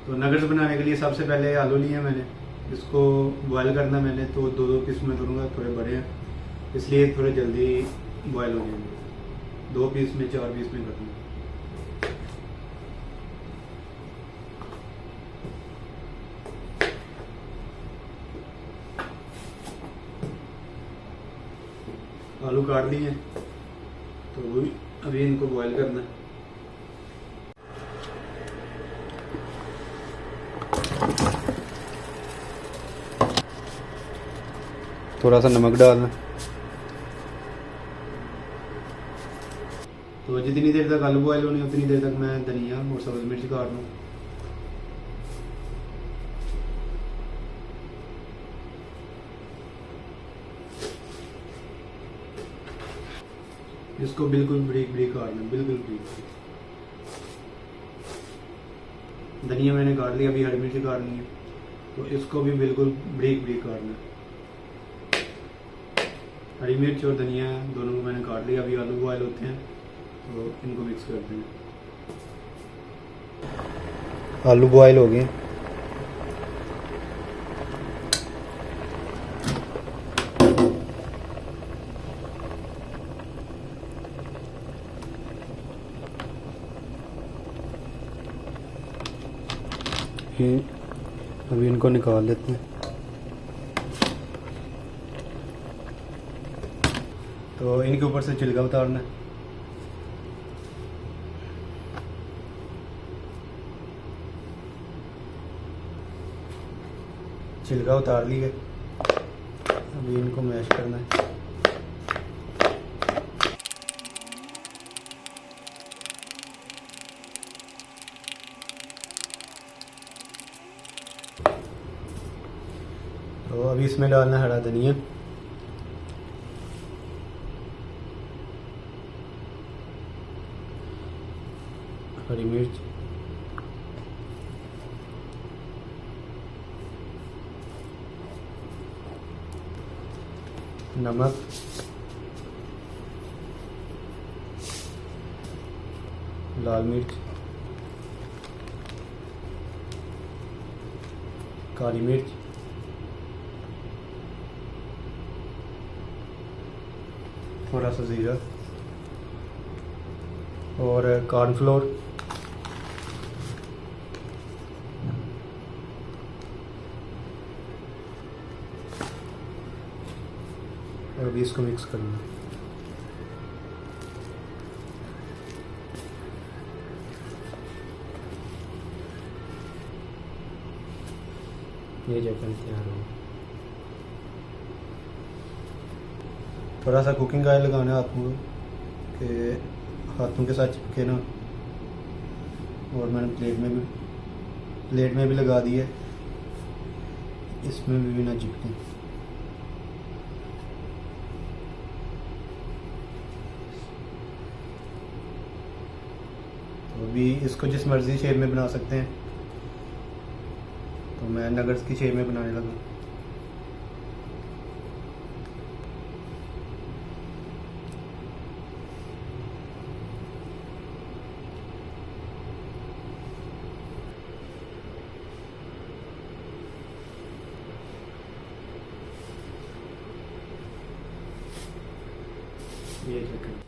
तो नगर्स बनाने के लिए सबसे पहले आलू लिए मैंने, इसको बॉयल करना मैंने, तो दो दो पीस में करूँगा, थोड़े बड़े हैं इसलिए थोड़े जल्दी बॉयल हो जाएंगे। 2 पीस में 4 पीस में करूँगा। आलू काट लिए हैं, तो अभी इनको बॉयल करना है। थोड़ा सा नमक डालना। तो जितनी देर तक आलू बॉयल होने उतनी देर तक मैं धनिया और सब्ज़ मिर्च काट लूँ। इसको बिल्कुल ब्रीक ब्रीक काटना, बिल्कुल ब्रीक। धनिया मैंने काट लिया, अभी हरी मिर्च काटनी है, तो इसको भी बिल्कुल ब्रीक ब्रीक काटना। हरी मिर्च और धनिया दोनों को मैंने काट लिया। अभी आलू बॉयल होते हैं तो इनको मिक्स करते हैं। आलू बॉयल हो गए। अभी इनको निकाल लेते हैं। तो इनके ऊपर से छिलका उतारना है। छिलका उतार लिए, अभी इनको मैश करना है। तो अभी इसमें डालना है हरा धनिया, हरी मिर्च, नमक, लाल मिर्च, काली मिर्च, थोड़ा सा ज़ीरा और कॉर्नफ्लोर। और अभी इसको मिक्स करना है। ये जगह तैयार हो। थोड़ा सा कुकिंग ऑयल लगाना है हाथों के, हाथों के साथ चिपके ना। और मैंने प्लेट में भी लगा दी है, इसमें भी ना चिपके। तो अभी इसको जिस मर्जी शेप में बना सकते हैं, तो मैं नगर्स की शेप में बनाने लगा। ये चिकन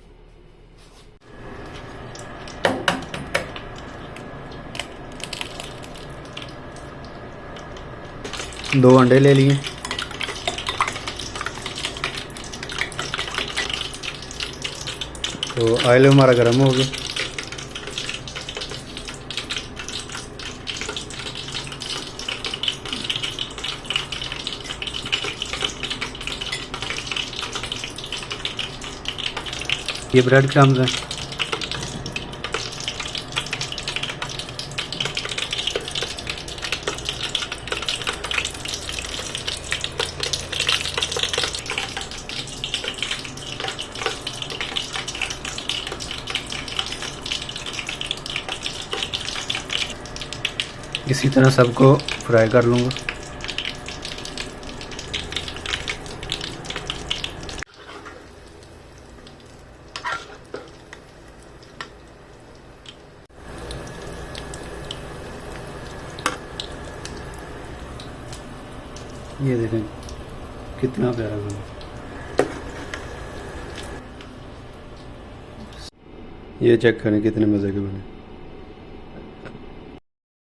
2 अंडे ले लिए। तो ऑयल हमारा गर्म हो गया। ये ब्रेड क्रम्स हैं। इसी तरह सबको फ्राई कर लूँगा। ये देखें कितना प्यारा बना। ये चेक करें कितने मज़े के बने।